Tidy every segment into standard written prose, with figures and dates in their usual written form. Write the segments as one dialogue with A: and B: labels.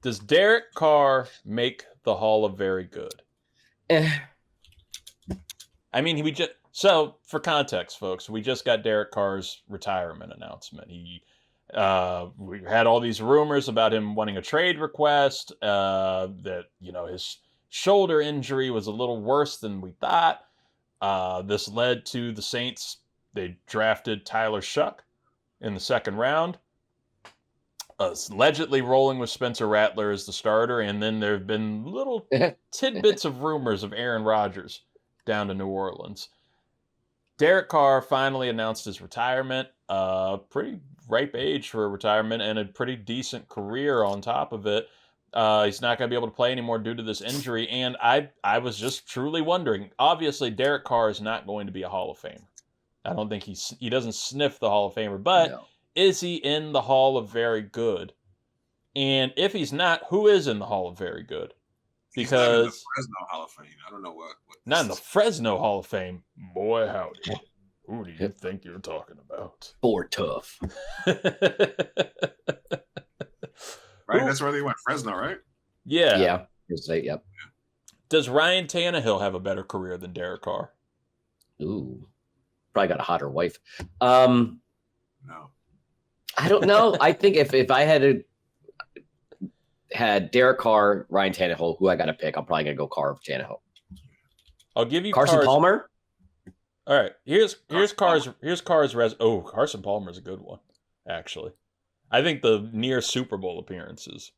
A: Does Derek Carr make the Hall of Very Good? I mean, for context, folks, we just got Derek Carr's retirement announcement. We had all these rumors about him wanting a trade request, that, his shoulder injury was a little worse than we thought. This led to the Saints. They drafted Tyler Shuck in the second round, allegedly rolling with Spencer Rattler as the starter, and then there have been little tidbits of rumors of Aaron Rodgers down to New Orleans. Derek Carr finally announced his retirement. Pretty ripe age for a retirement and a pretty decent career on top of it. He's not going to be able to play anymore due to this injury, and I was just truly wondering. Obviously, Derek Carr is not going to be a Hall of Famer. I don't think he doesn't sniff the Hall of Famer, but no. Is he in the Hall of Very Good? And if he's not, who is in the Hall of Very Good?
B: Because he's not in the Fresno Hall of Fame. I don't know what
A: not in the Fresno Hall of Fame. Boy, howdy. Who do you think you're talking about?
C: Boy, tough.
B: Right? That's where they went. Fresno, right?
A: Yeah.
C: Yeah. Yep.
A: Does Ryan Tannehill have a better career than Derek Carr?
C: Ooh. Probably got a hotter wife.
B: No.
C: I don't know. I think if I had Derek Carr, Ryan Tannehill, who I got to pick, I'm probably going to go Carr of Tannehill.
A: I'll give you
C: Carson Palmer.
A: All right. Here's Carr's Carson Palmer is a good one, actually. I think the near Super Bowl appearances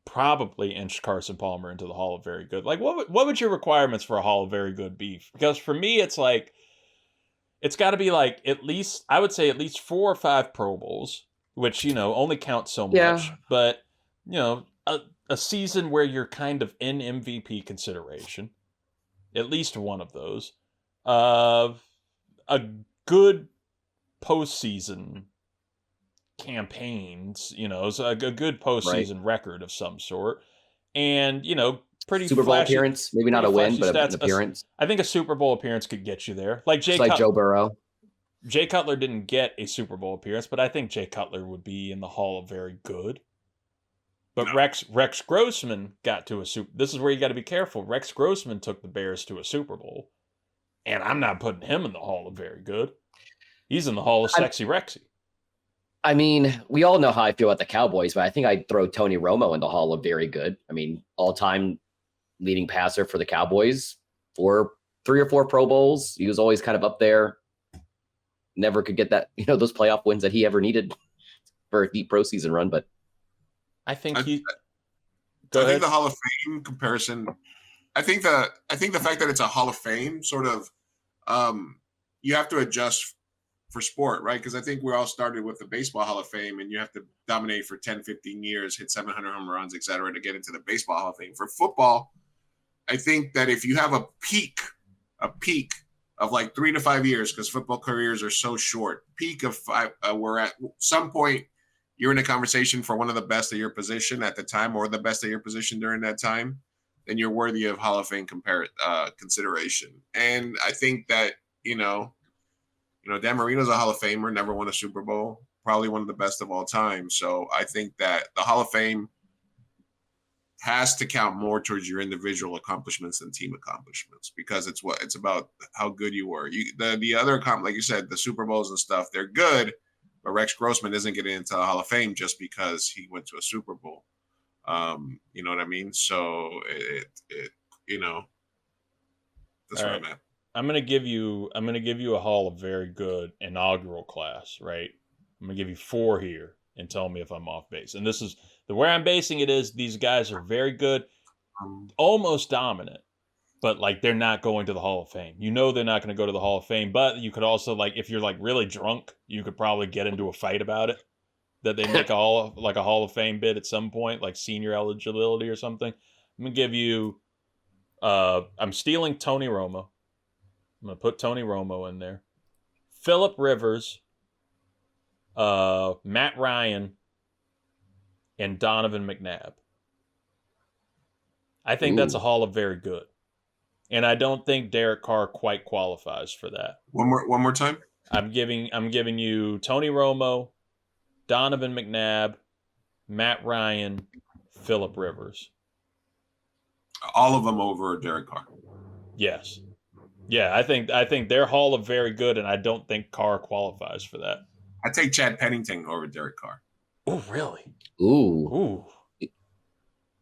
A: probably inch Carson Palmer into the Hall of Very Good. Like, what would your requirements for a Hall of Very Good be? Because for me, it's like, it's got to be like I would say at least 4 or 5 Pro Bowls, which, only count so much. But, a season where you're kind of in MVP consideration, at least one of those. A good postseason campaigns, so a good postseason record of some sort. And, pretty
C: Super Bowl appearance, maybe not a win, but an appearance.
A: I think a Super Bowl appearance could get you there. Like
C: Joe Burrow.
A: Jay Cutler didn't get a Super Bowl appearance, but I think Jay Cutler would be in the Hall of Very Good. But no. Rex Grossman got to a Super. This is where you got to be careful. Rex Grossman took the Bears to a Super Bowl, and I'm not putting him in the Hall of Very Good. He's in the Hall of Sexy Rexy.
C: I mean, we all know how I feel about the Cowboys, but I think I'd throw Tony Romo in the Hall of Very Good. I mean, all-time leading passer for the Cowboys for 3 or 4 Pro Bowls. He was always kind of up there. Never could get that, those playoff wins that he ever needed for a deep postseason run. But
A: I think
B: I think the Hall of Fame comparison. I think the fact that it's a Hall of Fame sort of, you have to adjust for sport, right? Because I think we all started with the Baseball Hall of Fame, and you have to dominate for 10, 15 years, hit 700 home runs, et cetera, to get into the Baseball Hall of Fame. For football, I think that if you have a peak of like 3 to 5 years, because football careers are so short, peak of 5, we're at some point, you're in a conversation for one of the best of your position at the time, or the best of your position during that time, then you're worthy of Hall of Fame consideration. And I think that, Dan Marino's a Hall of Famer, never won a Super Bowl, probably one of the best of all time. So I think that the Hall of Fame has to count more towards your individual accomplishments than team accomplishments, because it's about how good you were. The other like you said, the Super Bowls and stuff, they're good, but Rex Grossman isn't getting into the Hall of Fame just because he went to a Super Bowl. You know what I mean? So that's where I'm at.
A: I'm gonna give you a Hall of Very Good inaugural class, right? I'm gonna give you 4 here and tell me if I'm off base. And this is where I'm basing it is these guys are very good, almost dominant, but like they're not going to the Hall of Fame. They're not going to go to the Hall of Fame, but you could also, like, if you're like really drunk, you could probably get into a fight about it. That they make a Hall of Fame bid at some point, like senior eligibility or something. I'm gonna give you. I'm stealing Tony Romo. I'm going to put Tony Romo in there. Phillip Rivers, Matt Ryan, and Donovan McNabb. I think that's a Hall of Very Good. And I don't think Derek Carr quite qualifies for that.
B: One more time?
A: I'm giving you Tony Romo, Donovan McNabb, Matt Ryan, Phillip Rivers.
B: All of them over Derek Carr.
A: Yes. Yeah, I think they're Hall of Very Good, and I don't think Carr qualifies for that.
B: I take Chad Pennington over Derek Carr.
A: Oh, really?
C: Ooh.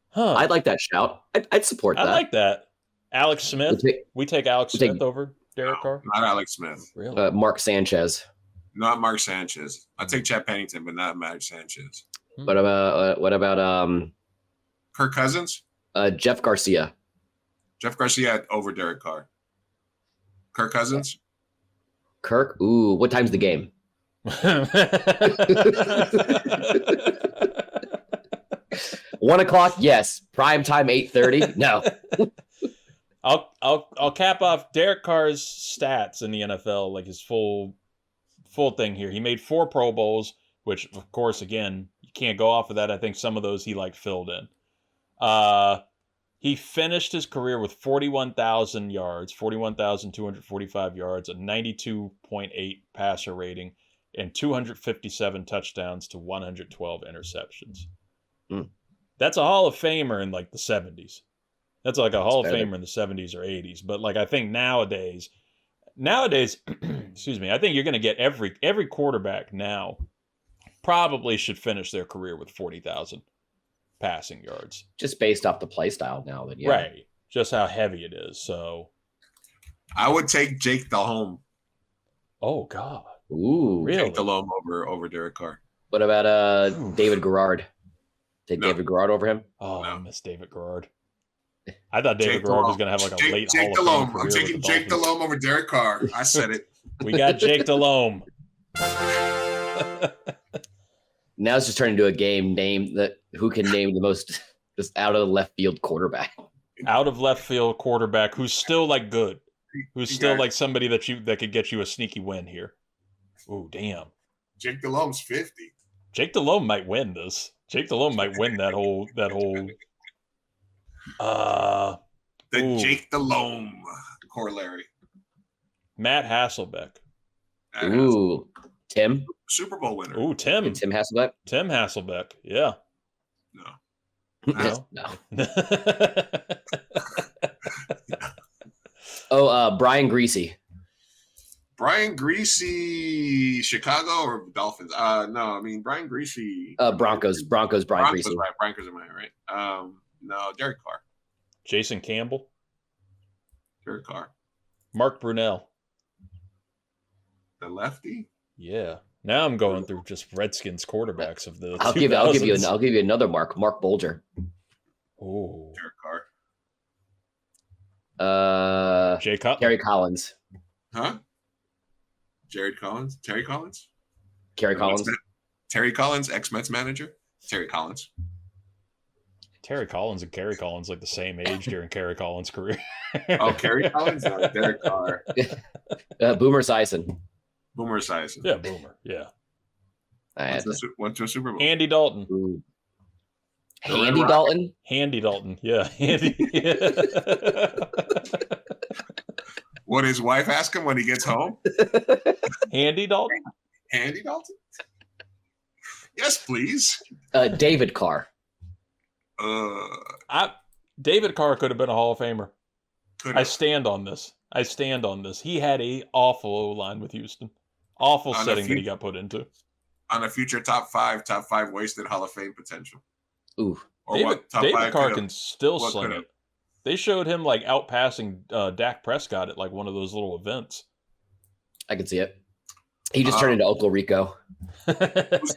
A: Huh.
C: I'd like that shout. I'd support that.
A: I like that. Alex Smith. We take Alex Smith over Derek Carr?
B: Not Alex Smith.
A: Really?
C: Mark Sanchez.
B: Not Mark Sanchez. I take Chad Pennington, but not Mark Sanchez.
C: What about
B: Kirk Cousins?
C: Jeff Garcia.
B: Jeff Garcia over Derek Carr. Kirk Cousins?
C: Kirk? Ooh, what time's the game? 1 o'clock? Yes. Prime time 8:30? No.
A: I'll cap off Derek Carr's stats in the NFL, like his full thing here. He made 4 Pro Bowls, which of course, again, you can't go off of that. I think some of those he filled in. He finished his career with 41,000 yards, 41,245 yards, a 92.8 passer rating, and 257 touchdowns to 112 interceptions. That's a Hall of Famer in like the 70s. That's like a Hall of Famer in the 70s or 80s. But like I think nowadays, excuse me, I think you're going to get every quarterback now probably should finish their career with 40,000 passing yards.
C: Just based off the play style now. Then, yeah.
A: Right. Just how heavy it is. So
B: I would take Jake Delhomme.
A: Oh, God.
C: Ooh.
A: Really?
B: Jake Delhomme over Derek Carr.
C: What about David Garrard? Take David Garrard over him?
A: Oh, no. I miss David Garrard. I thought David Garrard was going to have like a late
B: Jake
A: Hall of Fame
B: Delhomme. I'm taking Jake Delhomme over Derek Carr. I said it.
A: We got Jake Delhomme.
C: Now it's just turning into a game name that who can name the most just out of the left field quarterback.
A: Out of left field quarterback who's still like good. Who's still like somebody that could get you a sneaky win here. Oh, damn.
B: Jake Delhomme's 50.
A: Jake Delhomme might win this. Jake Delhomme might win that whole
B: Jake Delhomme corollary.
A: Matt Hasselbeck.
C: Ooh. Tim?
B: Super Bowl winner.
A: Ooh, Tim.
C: Tim Hasselbeck?
A: Tim Hasselbeck. Yeah.
B: No.
C: Oh, Brian Greasy.
B: Brian Greasy, Chicago or Dolphins? No, I mean Brian Greasy.
C: Broncos, Brian Greasy.
B: Right. Broncos am I right? No, Derek Carr.
A: Jason Campbell.
B: Derek Carr.
A: Mark Brunell.
B: The lefty?
A: Yeah. Now I'm going through just Redskins quarterbacks of the
C: I'll
A: 2000s.
C: give you another Mark Bolger.
A: Oh.
B: Derek Carr.
A: Jay Cutler.
C: Gary Collins.
B: Huh? Jared Collins? Terry Collins?
C: Kerry Collins.
B: Terry Collins, ex-Mets manager? Terry Collins.
A: Terry Collins and Kerry Collins like the same age during Kerry Collins' career.
B: Oh, Kerry Collins? No, Derek Carr.
C: Boomer Esiason.
B: Boomer Esiason.
A: Yeah, Boomer. Yeah.
B: Went to a Super Bowl.
A: Andy Dalton.
C: Ooh. Handy Dalton?
A: Handy Dalton. Yeah. Handy.
B: What his wife ask him when he gets home?
A: Handy Dalton?
B: Handy Dalton? Yes, please.
C: David Carr.
A: David Carr could have been a Hall of Famer. I stand on this. He had a awful O-line with Houston. Awful setting that he got put into.
B: On a future top five wasted Hall of Fame potential.
C: Ooh.
A: David Carr can still sling it. They showed him like outpassing Dak Prescott at like one of those little events.
C: I can see it. He just turned into Uncle Rico.
B: Who's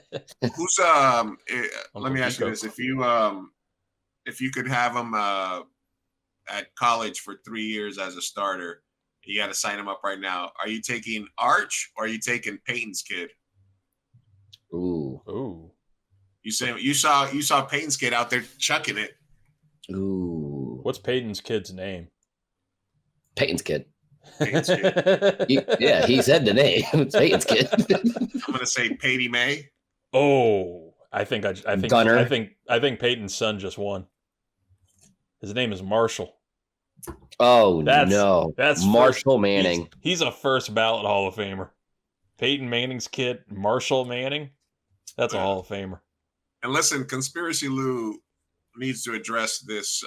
B: let me ask you this: if you could have him at college for 3 years as a starter, you got to sign him up right now. Are you taking Arch or are you taking Peyton's kid?
C: Ooh.
B: You saw Peyton's kid out there chucking it.
C: Ooh.
A: What's Peyton's kid's name?
C: Peyton's kid.
B: Peyton's kid.
C: He said the name. It's Peyton's kid.
B: I'm gonna say Patty May.
A: Oh, I think
C: Gunner.
A: I think Peyton's son just won. His name is Marshall.
C: Oh, that's Marshall Manning.
A: He's a first ballot Hall of Famer. Peyton Manning's kid, Marshall Manning. That's a Hall of Famer.
B: And listen, Conspiracy Lou needs to address this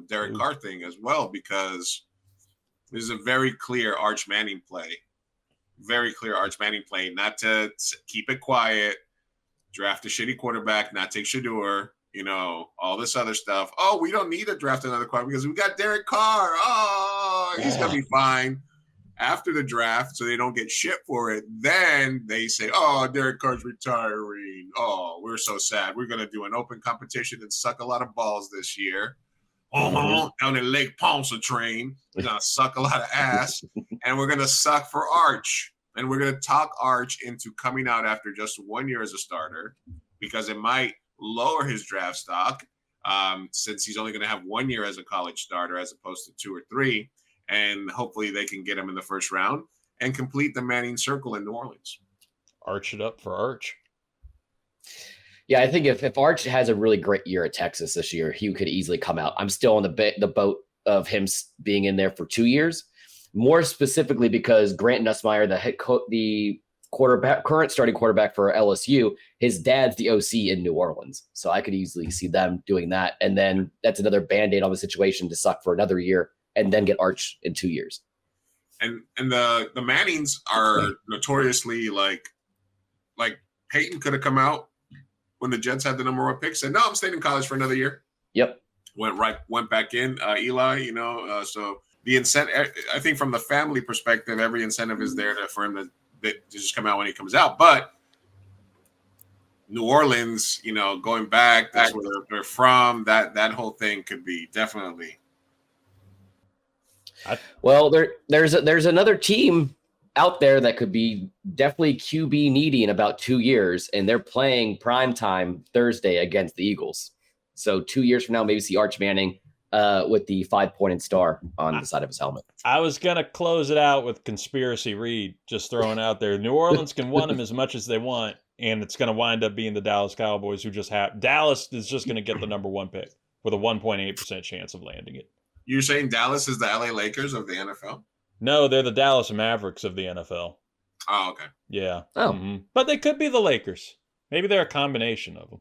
B: Derek Carr thing as well, because there's a very clear Arch Manning play. Very clear Arch Manning play. Not to keep it quiet, draft a shitty quarterback, not take Shador, all this other stuff. Oh, we don't need to draft another quarterback because we got Derek Carr. Oh, he's going to be fine after the draft, so they don't get shit for it. Then they say, oh, Derek Carr's retiring. Oh, we're so sad. We're going to do an open competition and suck a lot of balls this year. Down in Lake Pontchartrain. We're going to suck a lot of ass, and we're going to suck for Arch. And we're going to talk Arch into coming out after just 1 year as a starter, because it might lower his draft stock, since he's only going to have 1 year as a college starter as opposed to 2 or 3. And hopefully they can get him in the first round and complete the Manning circle in New Orleans.
A: Arch it up for Arch.
C: Yeah, I think if Arch has a really great year at Texas this year, he could easily come out. I'm still on the boat of him being in there for 2 years, more specifically because Grant Nussmeier, the current starting quarterback for LSU, his dad's the OC in New Orleans. So I could easily see them doing that. And then that's another Band-Aid on the situation to suck for another year and then get Arch in 2 years.
B: And the Mannings are notoriously like Peyton could have come out when the Jets had the number 1 pick, said, no, I'm staying in college for another year.
C: Yep.
B: Went back in, Eli, so the incentive, I think from the family perspective, every incentive is there for him to just come out when he comes out. But New Orleans, going back, that's where they're from, that whole thing could be definitely.
C: Well, there's another team out there that could be definitely QB needy in about 2 years, and they're playing primetime Thursday against the Eagles. So 2 years from now, maybe see Arch Manning with the 5-pointed star on the side of his helmet.
A: I was going to close it out with Conspiracy Reid, just throwing out there. New Orleans can want him as much as they want, and it's going to wind up being the Dallas Cowboys who just have – Dallas is just going to get the number 1 pick with a 1.8% chance of landing it.
B: You're saying Dallas is the LA Lakers of the NFL?
A: No, they're the Dallas Mavericks of the NFL.
B: Oh, okay.
A: Yeah.
C: Oh.
A: Mm-hmm. But they could be the Lakers. Maybe they're a combination of them.